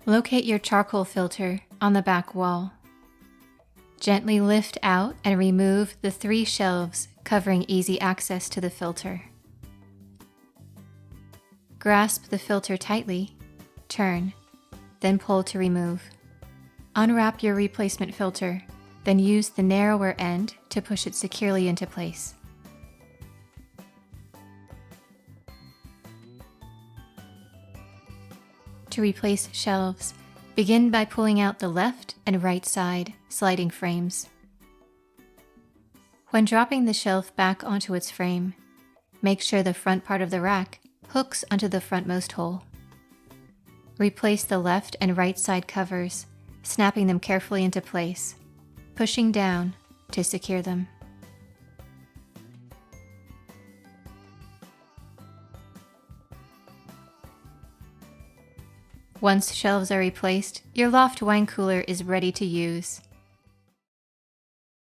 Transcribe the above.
Locate your charcoal filter on the back wall. Gently lift out and remove the 3 shelves covering easy access to the filter. Grasp the filter tightly, turn, then pull to remove. Unwrap your replacement filter, then use the narrower end to push it securely into place. To replace shelves, begin by pulling out the left and right side sliding frames. When dropping the shelf back onto its frame, make sure the front part of the rack hooks onto the frontmost hole. Replace the left and right side covers, snapping them carefully into place, pushing down to secure them. Once shelves are replaced, your Loft wine cooler is ready to use.